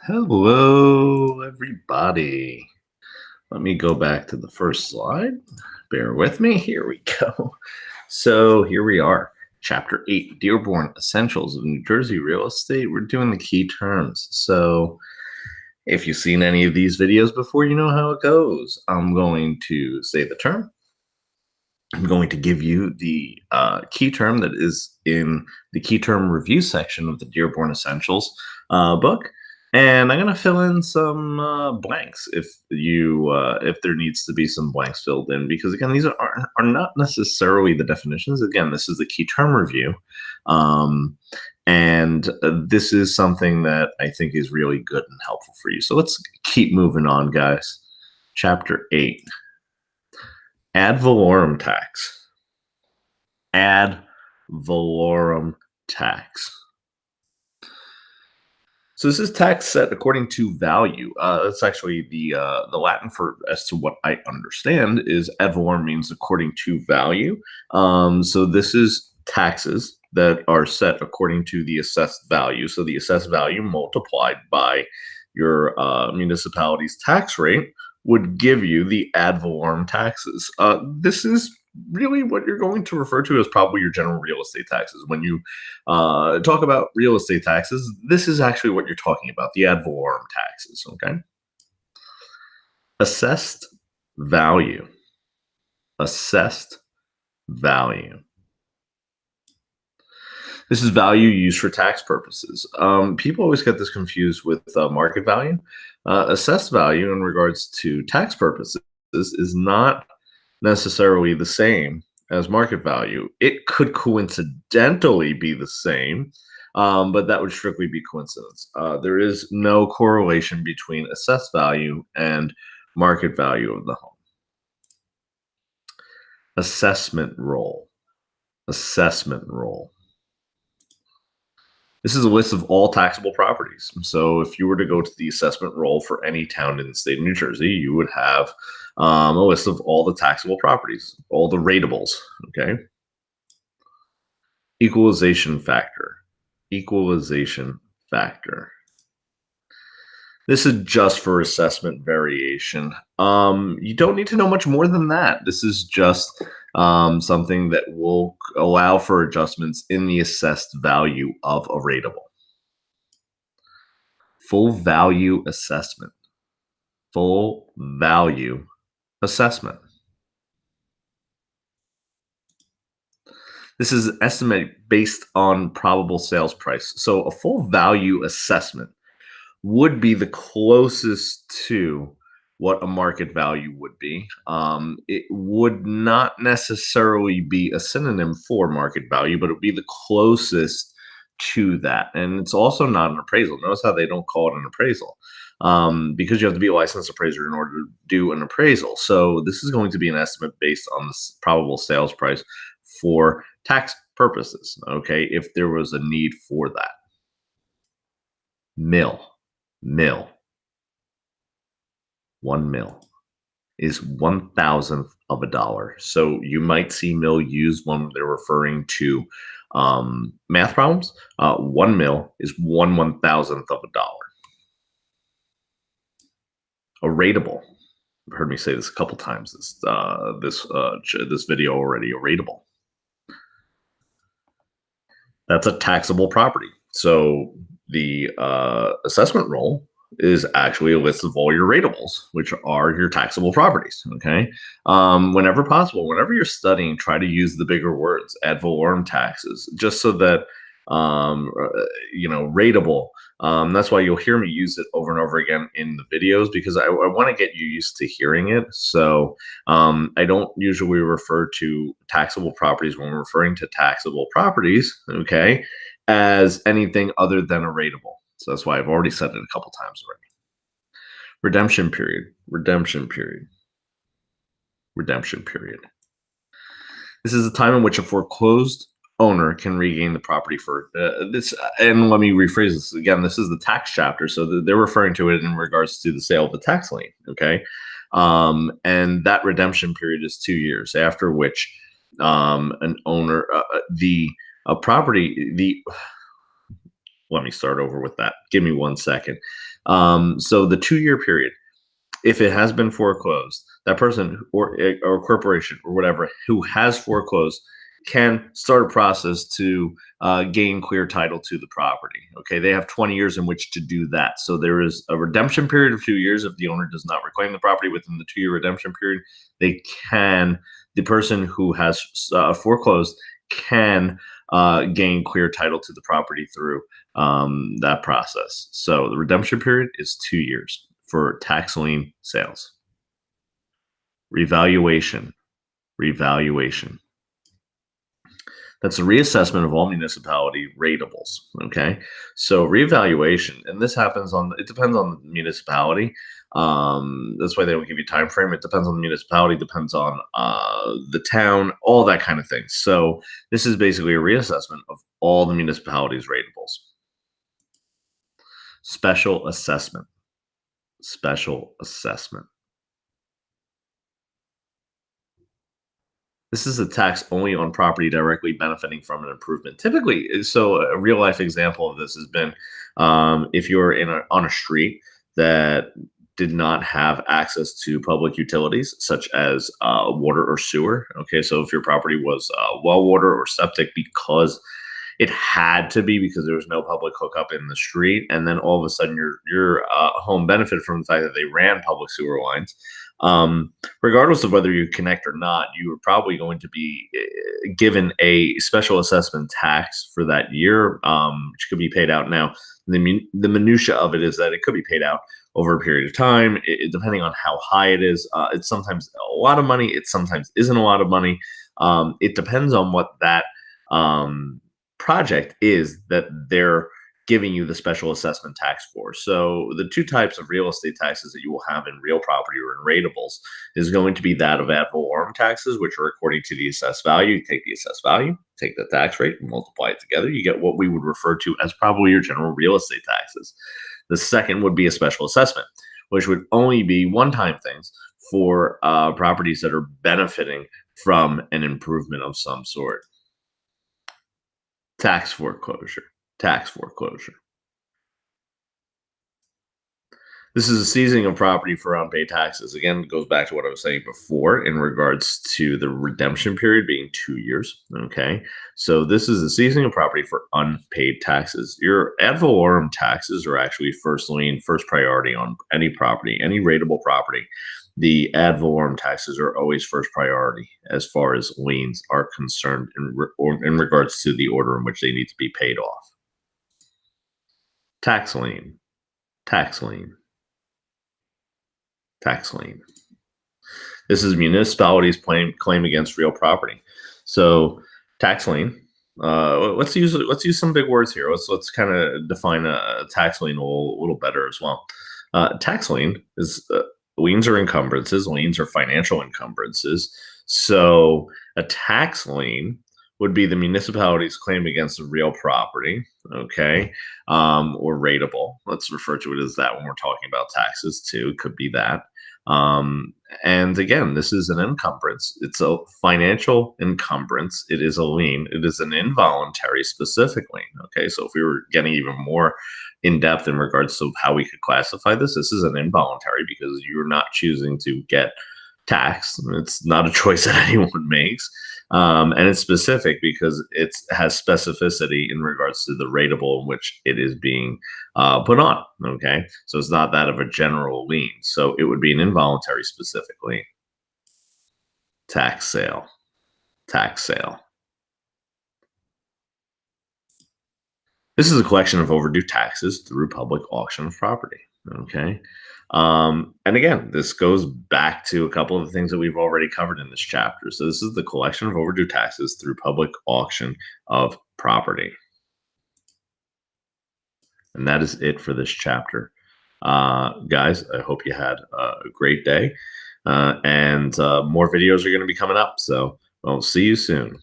Hello, everybody. Let me go back to the first slide. Bear with me. Here we go. So here we are. Chapter 8, Dearborn Essentials of New Jersey Real Estate. We're doing the key terms. So if you've seen any of these videos before, you know how it goes. I'm going to say the term. I'm going to give you the key term that is in the key term review section of the Dearborn Essentials book. And I'm going to fill in some blanks if there needs to be some blanks filled in, because again, these are not necessarily the definitions. Again, this is the key term review. And this is something that I think is really good and helpful for you. So let's keep moving on, guys. Chapter 8. Ad valorem tax. Ad valorem tax. So this is tax set according to value. That's actually the Latin for, as to what I understand, is ad valorem means according to value. So this is taxes that are set according to the assessed value. So the assessed value multiplied by your municipality's tax rate would give you the ad valorem taxes. This is really what you're going to refer to as probably your general real estate taxes. When you talk about real estate taxes, this is actually what you're talking about, the ad valorem taxes, okay? Assessed value. Assessed value. This is value used for tax purposes. People always get this confused with market value. Assessed value in regards to tax purposes is not necessarily the same as market value. It could coincidentally be the same, but that would strictly be coincidence. There is no correlation between assessed value and market value of the home. Assessment roll. Assessment roll. This is a list of all taxable properties. So if you were to go to the assessment roll for any town in the state of New Jersey, you would have a list of all the taxable properties, all the ratables, okay? Equalization factor. Equalization factor. This is just for assessment variation. You don't need to know much more than that. This is just something that will allow for adjustments in the assessed value of a ratable. Full value assessment. Full value assessment. This is an estimate based on probable sales price. So a full value assessment would be the closest to what a market value would be. It would not necessarily be a synonym for market value, but it would be the closest to that. And it's also not an appraisal. Notice how they don't call it an appraisal, because you have to be a licensed appraiser in order to do an appraisal. So this is going to be an estimate based on the probable sales price for tax purposes, okay, if there was a need for that. Mill. 1 mil is 1,000th of a dollar. So you might see mil used when they're referring to math problems. 1 mil is 1/1000th of a dollar. A ratable. You've heard me say this a couple times this video already. A ratable. That's a taxable property. So the assessment roll is actually a list of all your ratables, which are your taxable properties, okay? Whenever possible, whenever you're studying, try to use the bigger words, ad valorem taxes, just so that, ratable. That's why you'll hear me use it over and over again in the videos, because I want to get you used to hearing it. So I don't usually refer to taxable properties when we're referring to taxable properties, okay, as anything other than a ratable. So that's why I've already said it a couple times already. Redemption period. Redemption period. Redemption period. This is the time in which a foreclosed owner can regain the property for this. And let me rephrase this again. This is the tax chapter, so they're referring to it in regards to the sale of the tax lien. Okay, and that redemption period is 2 years, after which an owner, the property, let me start over with that. Give me 1 second. So the 2-year period, if it has been foreclosed, that person or corporation or whatever who has foreclosed can start a process to gain clear title to the property. Okay, they have 20 years in which to do that. So there is a redemption period of 2 years. If the owner does not reclaim the property within the 2-year redemption period, the person who has foreclosed can gain clear title to the property through that process. So the redemption period is 2 years for tax lien sales. Revaluation. That's a reassessment of all municipality ratables. Okay, so reevaluation, and this happens it depends on the municipality. That's why they don't give you time frame. It depends on the municipality, depends on the town, all that kind of thing. So this is basically a reassessment of all the municipalities ratables. Special assessment. This is a tax only on property directly benefiting from an improvement. Typically, so a real life example of this has been if you're on a street that did not have access to public utilities such as water or sewer. Okay, so if your property was well water or septic because it had to be because there was no public hookup in the street, and then all of a sudden your home benefited from the fact that they ran public sewer lines. Regardless of whether you connect or not, you are probably going to be given a special assessment tax for that year, which could be paid out. Now, the minutia of it is that it could be paid out over a period of time, depending on how high it is. It's sometimes a lot of money. It sometimes isn't a lot of money. It depends on what that project is that they're giving you the special assessment tax for. So the two types of real estate taxes that you will have in real property or in ratables is going to be that of ad valorem taxes, which are according to the assessed value. You take the assessed value, take the tax rate, and multiply it together. You get what we would refer to as probably your general real estate taxes. The second would be a special assessment, which would only be one-time things for properties that are benefiting from an improvement of some sort. Tax foreclosure. This is a seizing of property for unpaid taxes. Again, it goes back to what I was saying before in regards to the redemption period being 2 years. Okay, so this is a seizing of property for unpaid taxes. Your ad valorem taxes are actually first priority on any property, any rateable property. The ad valorem taxes are always first priority as far as liens are concerned in regards to the order in which they need to be paid off. Tax lien. This is municipalities' claim against real property. So tax lien. Let's use some big words here. Let's kind of define a tax lien a little better as well. Tax lien is liens are encumbrances. Liens are financial encumbrances. So a tax lien would be the municipality's claim against the real property, okay, or rateable. Let's refer to it as that when we're talking about taxes too. It could be that. And again, this is an encumbrance. It's a financial encumbrance. It is a lien. It is an involuntary specific lien. Okay, so if we were getting even more in depth in regards to how we could classify this is an involuntary because you're not choosing to get taxed. It's not a choice that anyone makes. And it's specific because it has specificity in regards to the rateable in which it is being put on. Okay, so it's not that of a general lien. So it would be an involuntary specific lien. Tax sale. This is a collection of overdue taxes through public auction of property. Okay. And again, this goes back to a couple of the things that we've already covered in this chapter. So this is the collection of overdue taxes through public auction of property. And that is it for this chapter. Guys, I hope you had a great day. And more videos are going to be coming up. So I'll see you soon.